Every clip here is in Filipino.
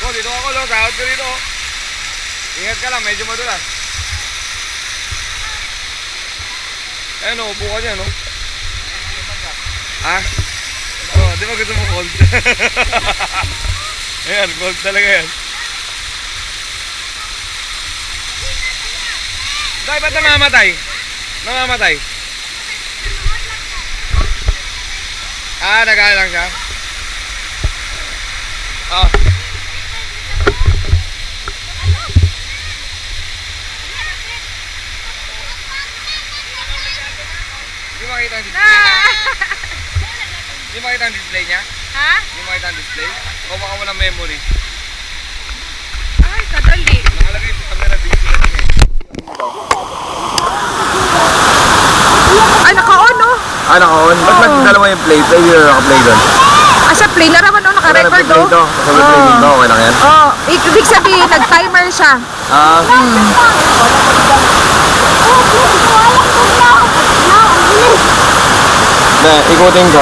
Dito ako, lo, sahod ko dito. Ingat ka lang, medyo madulas. Ayan o, upo ka dyan, no? Ha? Oo, di ba gusto mo cold? Ayan, cold talaga yan. Dahil ba't namamatay? Namamatay? Ah, nag-aaral lang siya? Oh. Hindi makita ang display niya? Hindi makita ang display niya? Ha? Hindi makita ang display? O baka walang memory? Ay, kadali. Nakalagay sa camera dito na din eh. Ay, naka-on, no? Ah, naka-on? Ba't nagdalawa yung play? Play yun naka-play doon? Ah, sa play na naman, no? Naka-record, no? Sa play din ba? Okay lang yan? Oo. Ibig sabihin, nag-timer siya. Ah. Hindi, ikutin ko.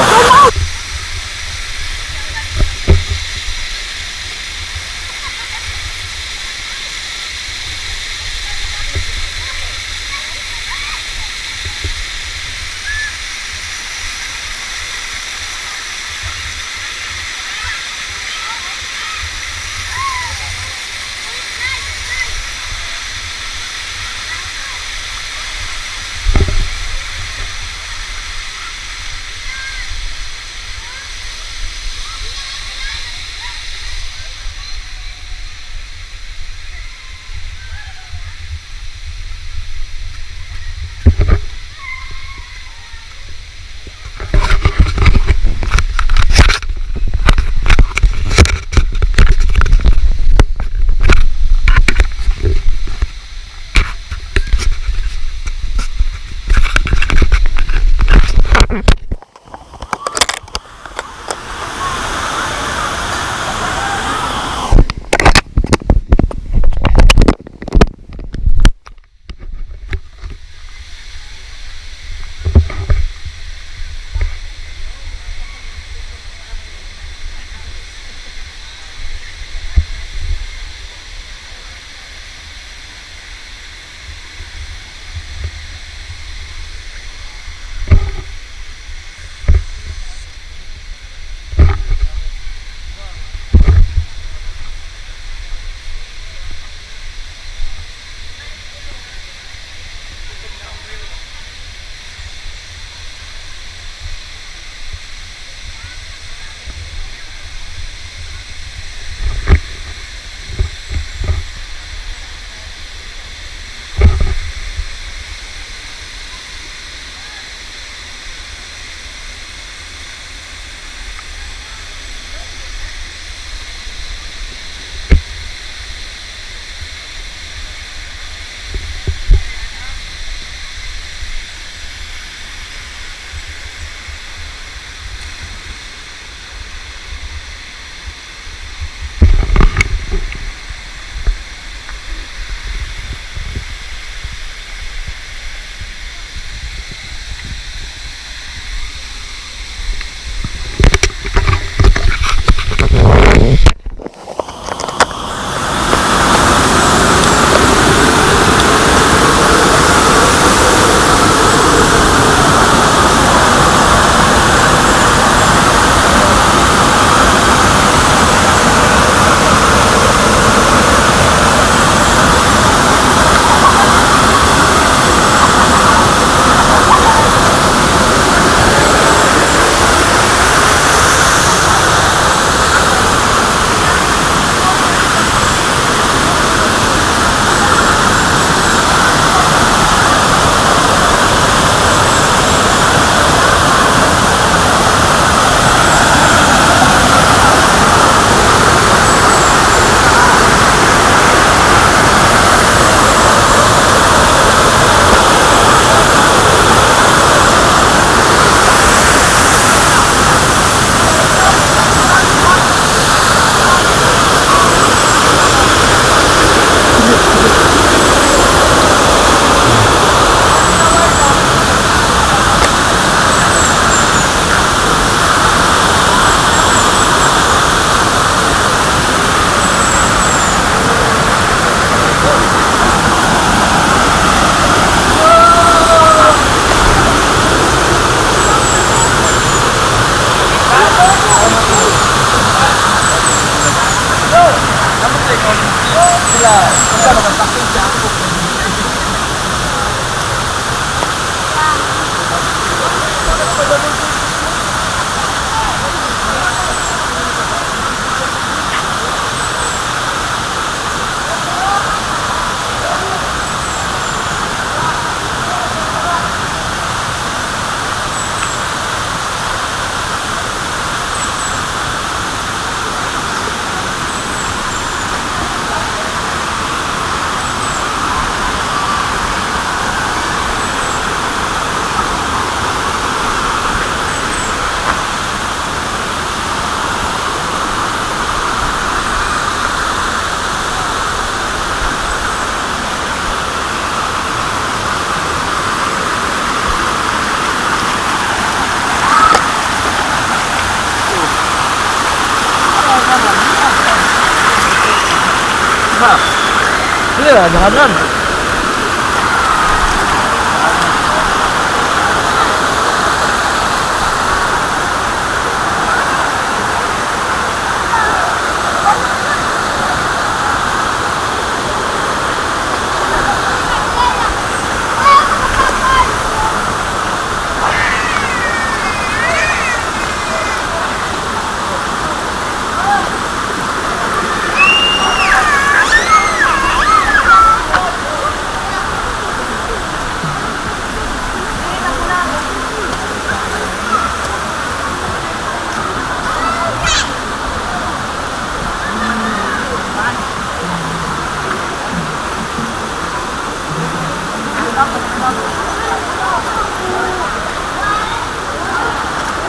Iya, jangan.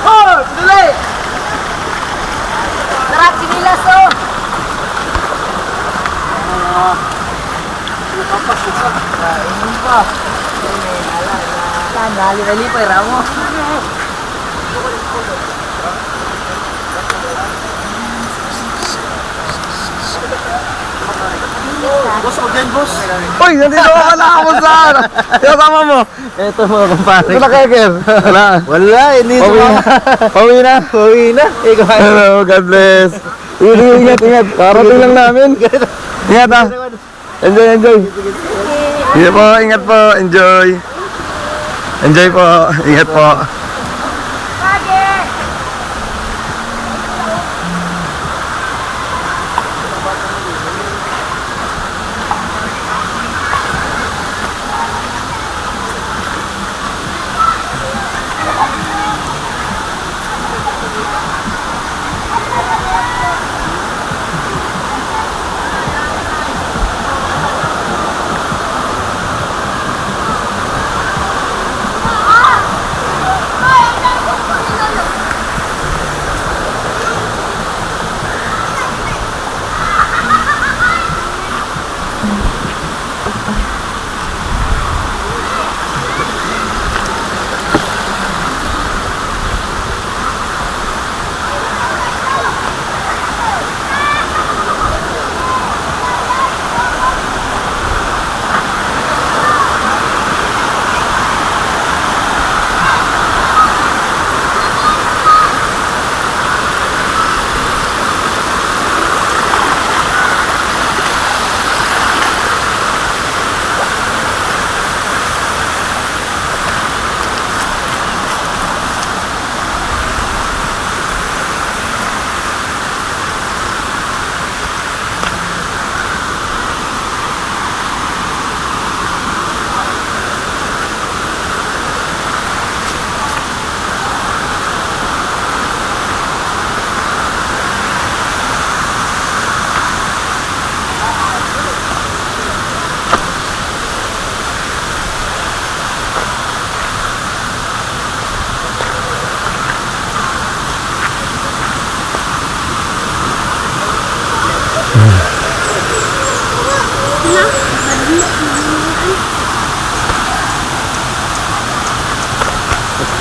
Oh, dali! Tara, sinilas oh! Inom pa. Nali-rali pa, Ramo. Boss, again, boss. Uy, nandito ka na ako saan? Yung tama mo. Ito mo, kumpare. Ito na Keker. Wala. Wala, hindi Pauwi na. Pauwi na. Pauwi na. Ikaw ay. Hello, God bless. Ingat, ingat. Karating lang namin. Ingat ah. Enjoy, enjoy. Sige po, ingat po. Enjoy. Enjoy po. Ingat po.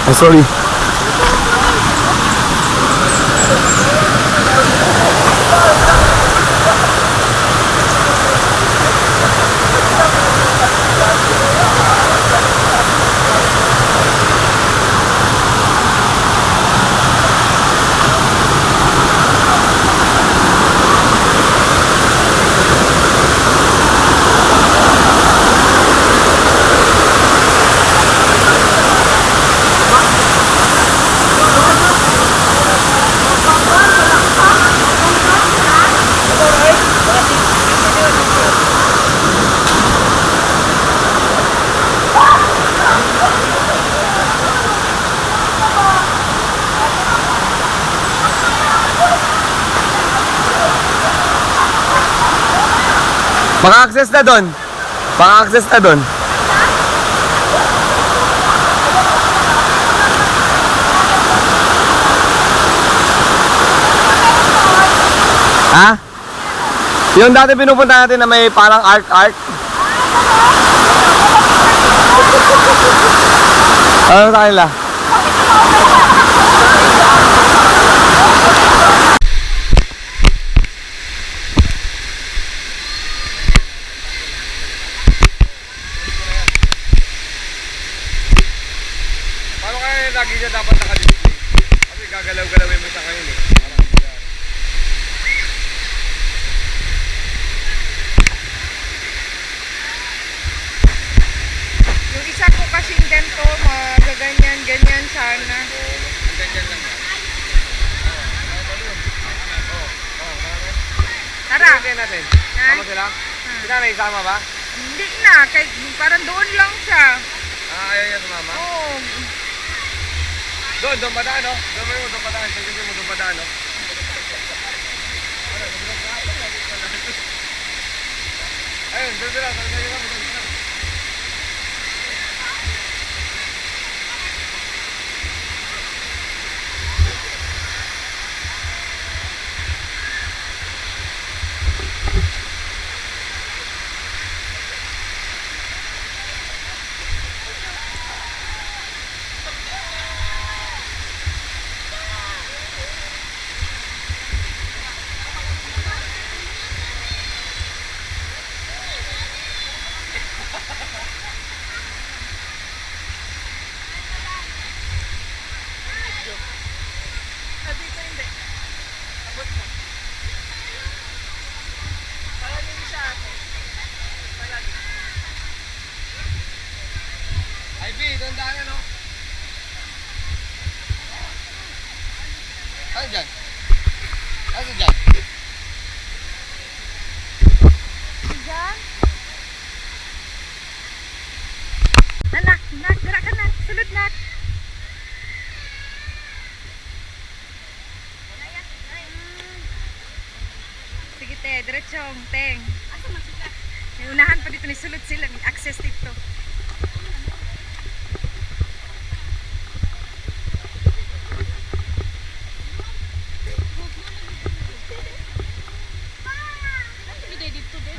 Oh, sorry. Maka-access na doon. Maka-access na doon. Ha? Yung dati pinupunta natin na may parang arc-arc. Ano sa kanila? Paano kaya lagi niya dapat nakadisplay? Kasi gagalaw-galawin mo sa ngayon eh. Yung isa ko kasing ganito, magaganyan-ganyan sana. Ganyan lang yan. Tara. Tingnan natin. Ha? Sama sila? Sila na isama ba? Hindi na, kay, parang doon lang siya. Ayaw niya sumama? Oo. Doon pa daan, no? Doon pa daan. Sige mo, doon pa daan, no? Ayun, doon sila. Doon sila. Ivy, doon daan, no? Ano dyan? Ano dyan? Diyan. Anak, gerak ka na. Sulod na. Sige te, diretsong, teng. May unahan pa dito ni sulod sila, may access dito.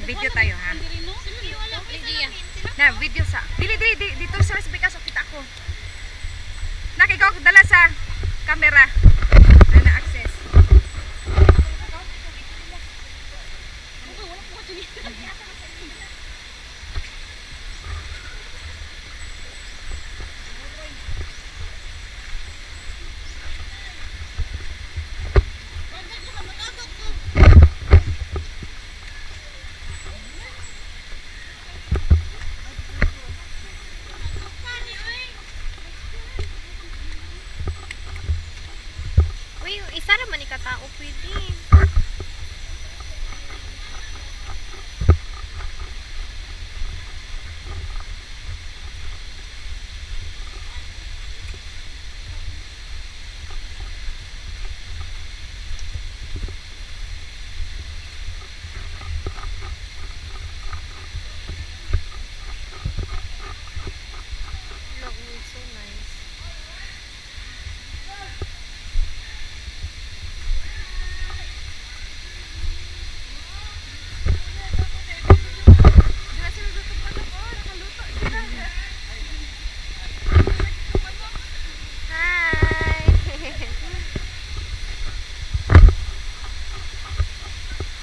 Video tayo ha. Na video sa. Dili dito sa speaker sa kita ko. Nakikaw dala sa camera. Na access. Isa naman ikatao pwede. Look, it's so nice.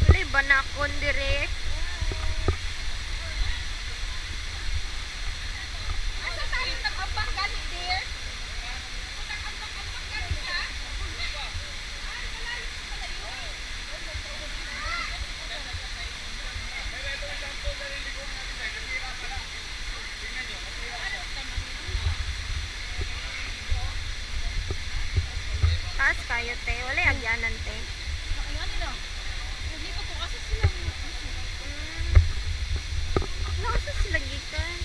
Wala ba na akong direct? Taas kayo, te. Wala agyanan, te. Nasa sila gikan.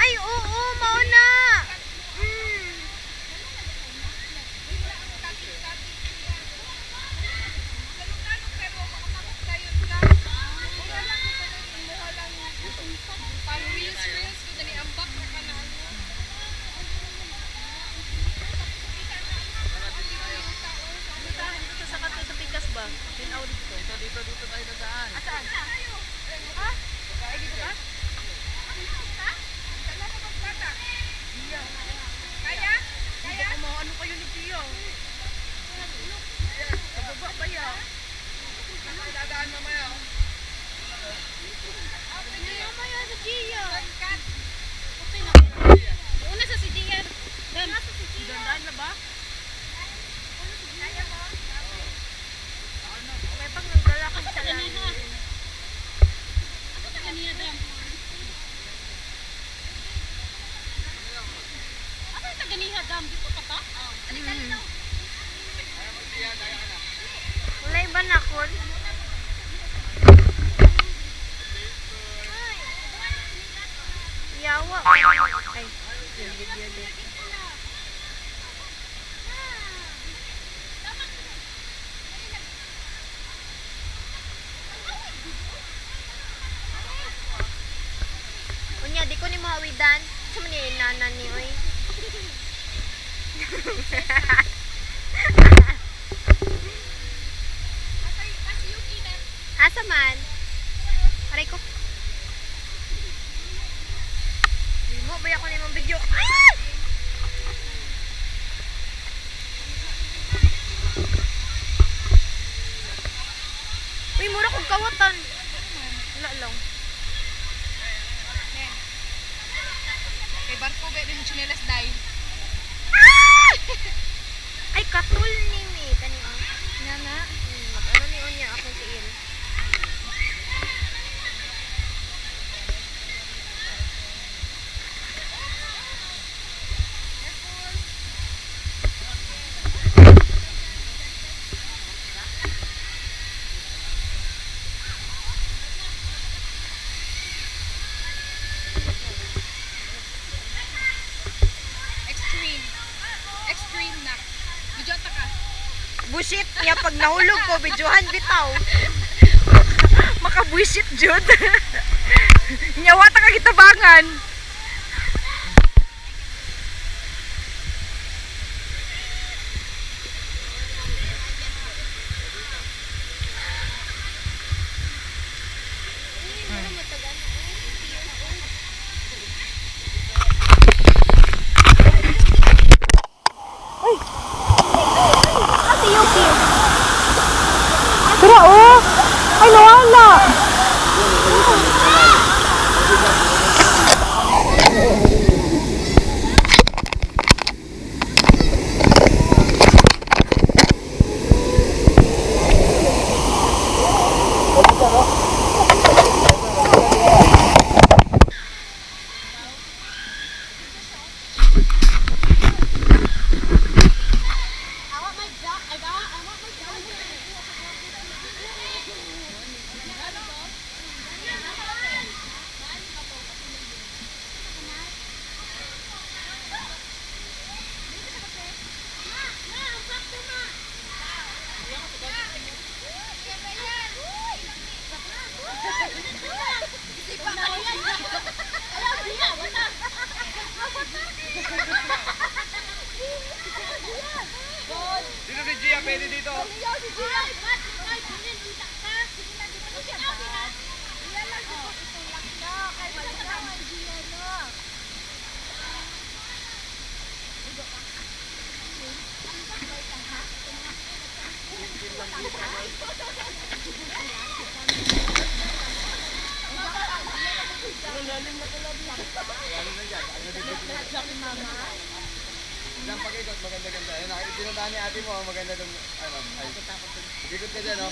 Ay, oo, mauna. Mm. May pag nagdala ko sa langit. Wala ba na ko? Yawa. Ay, video din. Unya, di ko ni mahawidan. Sa man ni nanan ni oy. Asa man? Aray ko. Mo ba ako ni mong video? Ah! Uy, mura kong kawatan. Wala lang. Kay barko ba din chinelas dai. Ay, katul ni mi. Tani o. Nana. Mag-ano ni Onya akong tiil. Extreme na. Bidyo ka. Busit niya pag nahulog ko, videohan bitaw. Makabuisit jud. Nyawa ta ka gitabangan. Tara oh! Ay, nawala! Dito si Gia, pwede dito. Isang pag-ikot, maganda-ganda. Ayun, pinuntahan ni ate mo, maganda doon. Ano, ay. Ikot ka dyan, no?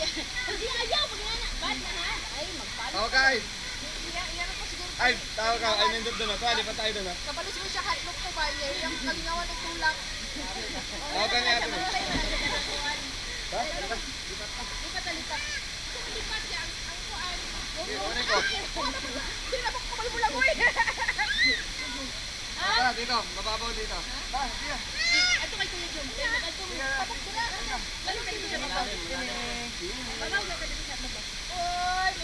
Tawag ka, ay. Ay, tawag ka. Ay, nandun doon, no? Tuwali pa tayo doon, no? Kapalis mo siya kahit lukto ba? Yung kalingawan ng tulak. Tawag ka ni ate mo. Ha? Lipat na lipat. Lipat yan. Ang kuan. Kunin ko. Hindi na baka kamal mo lang mo eh. dito. Mababaw dito.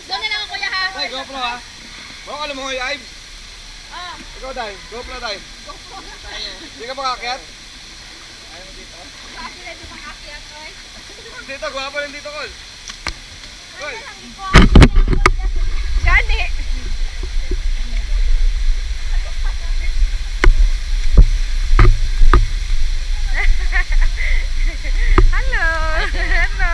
Doon na lang ako, kuya, ha? Ay, GoPro ha. Baka alam mo yung Ive. Ikaw, Day. GoPro, Day. Hindi ka makaakyat? Bakit ready makakyat, oy? Dito, gwapo rin dito, Col. Col. Gani. Hello. Hello.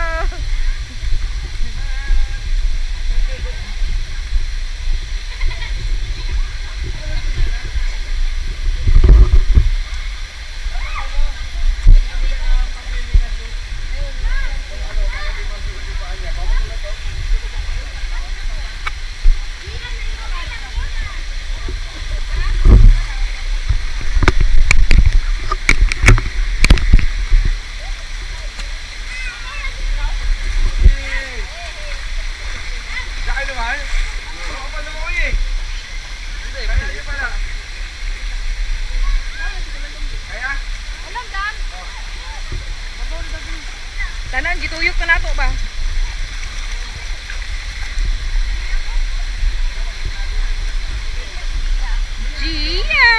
Kaya naman. Baka pa naman ko eh. Hindi, kaya pala. Kaya? Alam, Dan. Tanan, gituyok ka na to ba? Gia!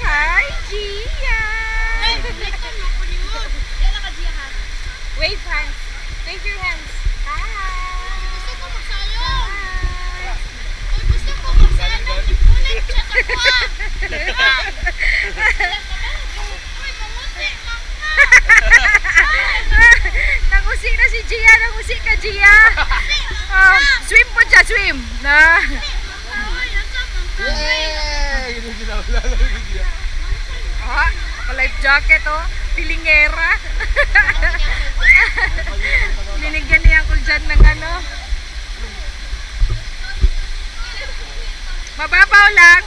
Hi, Gia! Wave hands. Wave your hands. Hi! Nangusi na si Gia, nangusi ka Gia. Swim po siya, swim. Na. Yay! Ginagawa niya. Life jacket oh, pilingera. Binigyan niya ako dyan ng ano. Mababaw lang.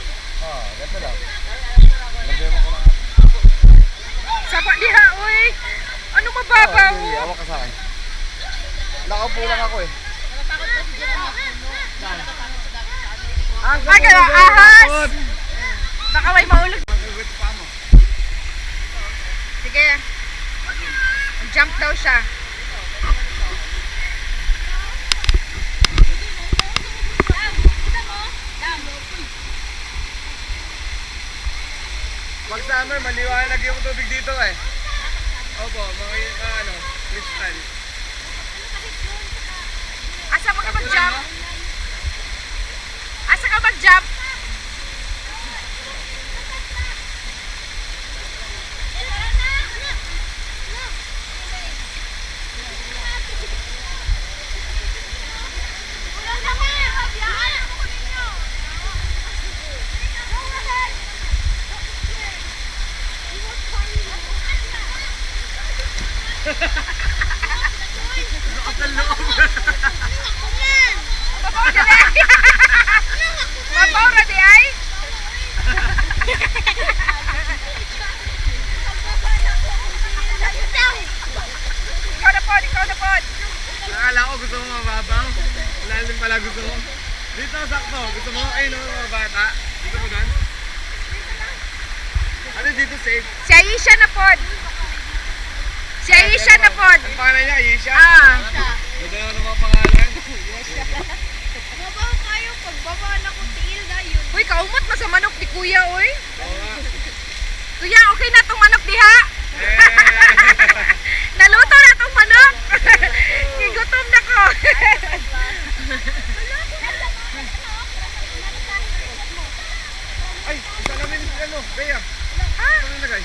Ganito lang. Sapa diha, uy. Ano mababaw? Hindi, awak ka sa akin. Nakaupo lang ako eh. Ay, kaya ahas. Baka may maulog. Magagawin pa mo. Sige. Jump daw siya. Pag summer, maliwanag yung tubig dito eh. Opo, mga ano, crystal. Asa mo ka mag-jump? Asa ka mag-jump? Mabaw na di. Mabaw na di ay. Ikaw na pod, ikaw na pod. Nakala ko gusto mo mababaw. Lalim pala gusto mo. Dito sakto. Gusto mo, ay no, mga bata. Gusto mo doon? Ano dito safe? Si Aisha na pod. Si Aisha na pod. Ang pangalan niya, Aisha? Ito na mga pangalan. Mabaw kayo, pagbaba na ko tiil na yun. Uy, kaumot na sa manok ni Kuya, uy. Oo nga. Kuya, okay na tong manok diha. Eh. Naluto na tong manok. Gigutom na ko. Ay, isa namin ano, Bea. Ha? Ano nilagay?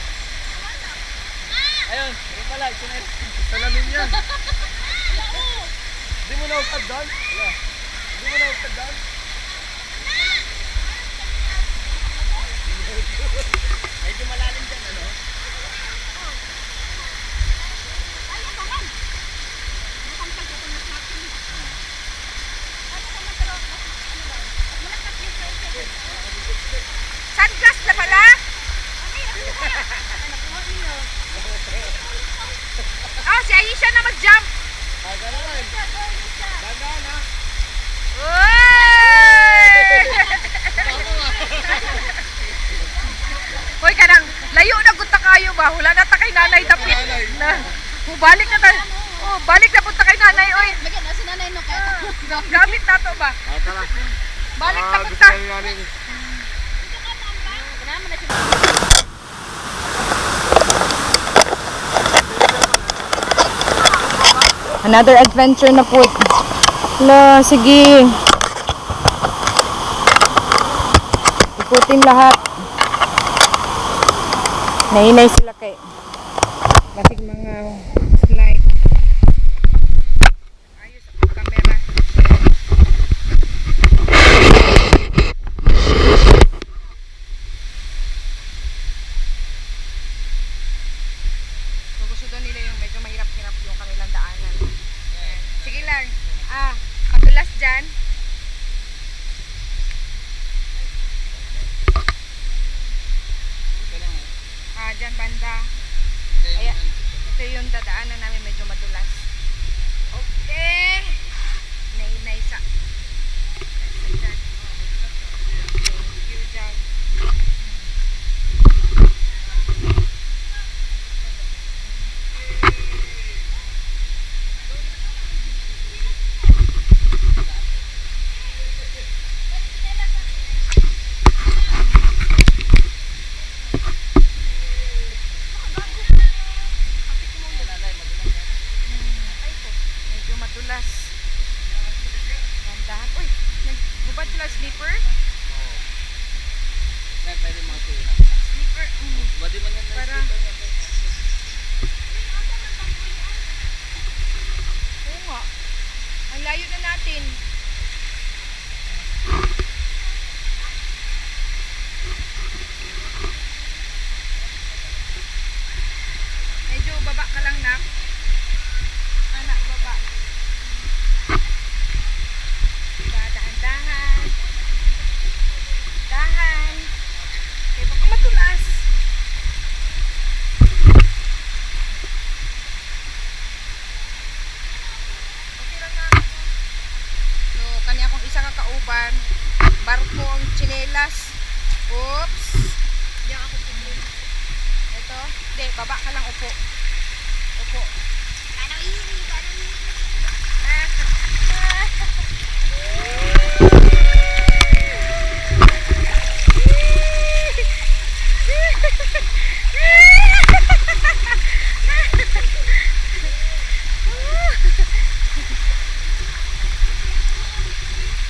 Ayun, yun pala, sinayos. Isa namin yan. Di mo na upad doon? Wala. Di mo na upad doon? Medyo malalim dyan, ano? Sunglass na pala. Oh, si Aisha na mag-jump. Gano'n. Dandan ha. Uy! kaayo ba? Wala na ta kay nanay dapit. Na. Balik na ta. Oh, balik na punta kay nanay oy. Bagay na si nanay no kaya. Gamit na to ba? Tara. Balik na punta. Naman na si Another adventure na po. La, sige. Ikutin lahat. Nahinay sila kay basig mga slide. Ayos ang camera. So gusto daw nila yung medyo mahirap-hirap yung kanilang daanan. Ayan. Sige lang. Padulas dyan. Dyan banda. Ayan. Ito yung dadaanan namin medyo madulas. Okay. Nainay sa. Dyan. Thank you, dyan. Medyo madulas. Gandahan. Uy, nagbubad sila sleeper? Pwede mga tuyo. Sleeper. Badi man yan. Para. Oo nga. Ang layo na natin. Medyo baba ka lang, nak. Anak, baba. Dahan-dahan. Dahan. Okay, baka matulas. Okay lang na. So, kanya akong isa kakauban. Barko ang tsinelas. Oops. Diyan ako tsinelas. Ito. Hindi, baba ka lang, upo. Upo. Parang iri, parang iri.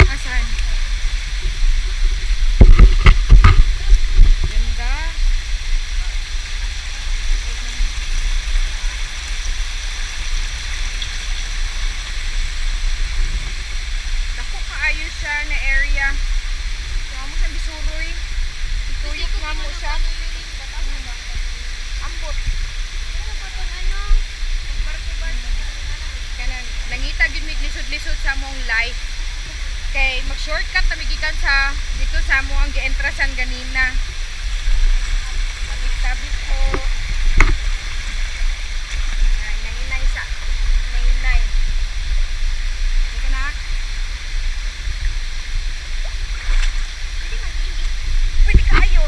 Asan? Ganda. Dako kaayo siya na area. Kaya mo siya bisuroy. Ituyok nga mo siya. Ambot. Kanan, nangita gid mig lisod-lisod sa mong life. Kay mag-shortcut na migikan sa dito sa mo ang gi-entrasan ganina. Tabik-tabik ko. Nanginay sa. Nanginay. Sige na. Pwede kayo.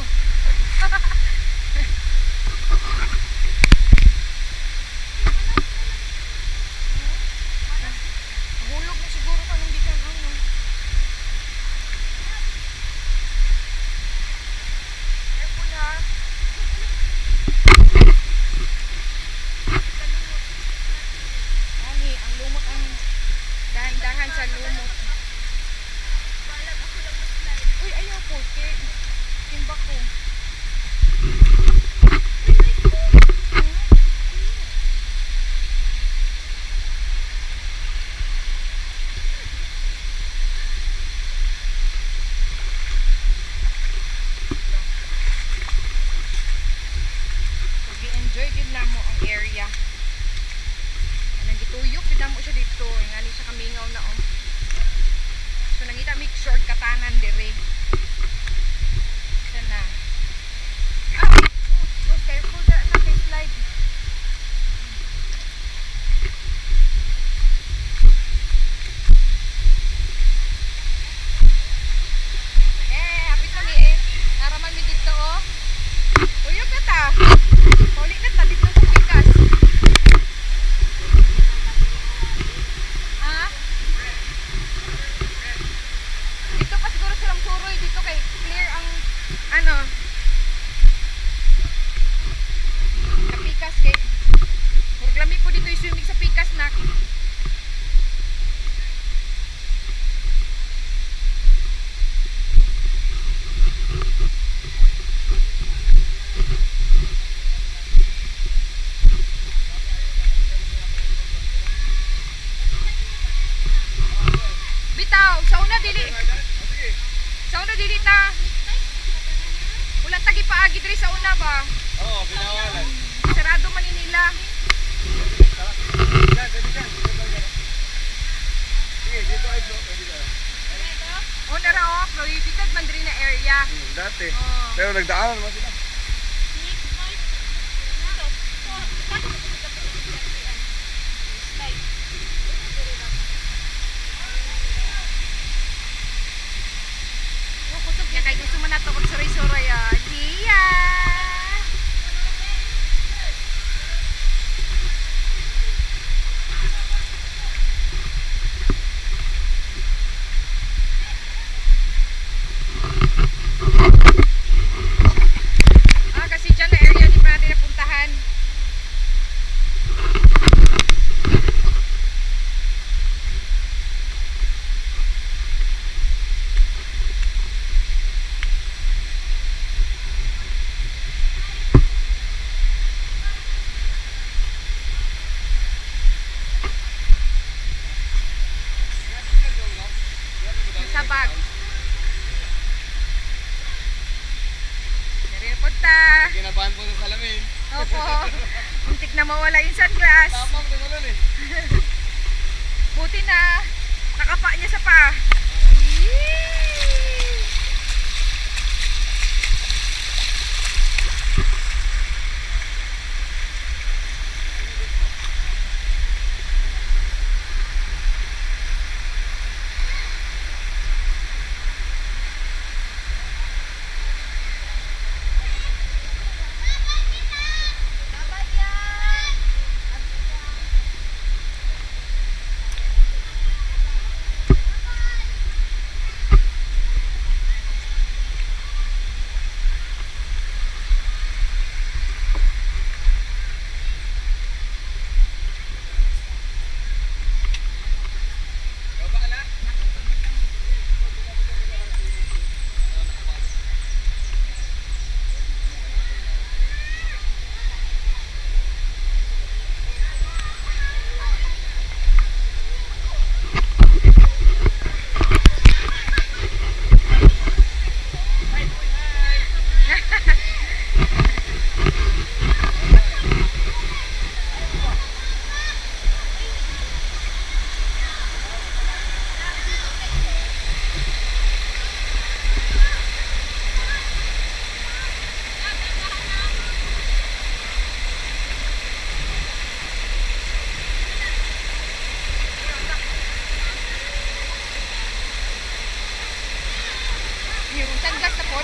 Hulog na siguro ka nung gikan ano. Careful ha. Ani, ang lumot ang dahan-dahan sa lumot. Uy, ayaw po. Timba ko. Enjoy gid na mo ang area. Anang gituyok gid na mo siya dito, ngani siya kamingaw na oh. So nangita mi shortcutanan dire. Sana. Oh, careful da na kay slide. Happy kami eh. Naraman mi dito oh. Tuyok na ta. na dili. Sa una dili ta. Wala tagi paagi diri sa una ba? Oo, binawalan. Sarado man ni nila. Sige, dito ay block. Dito. O nara o, prohibited man diri na area. Dati. Oh. Pero nagdaanan mo sila. Ya kay gusto man nato magsuray-suray ah. Gia. Kasi dyan na area di pa natin napuntahan. Sa bag. Dari na punta. Kinabahan po sa salamin. Opo. Muntik na mawala yung sunglass. Tapang tumulan eh. Buti na nakapa niya sa paa. Yee! Yung sunglass na po.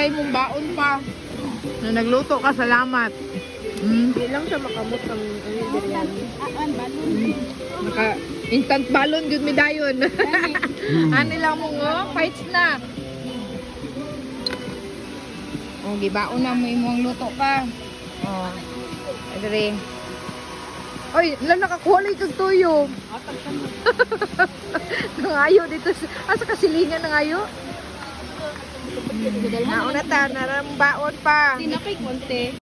Nay mong baon pa. Na nagluto ka, salamat. Hindi lang siya makamot ang biryani. Naka instant balon jud mi dayon. Ano lang mo ngo, fights na. Oh, gibaon na mo imong luto pa. Oh. Adre. Oy, lang nakakuha lang kag tuyo. Nangayo dito. Asa kasilingan nangayo? Nauna ta, narambaon pa. Tinapay konti.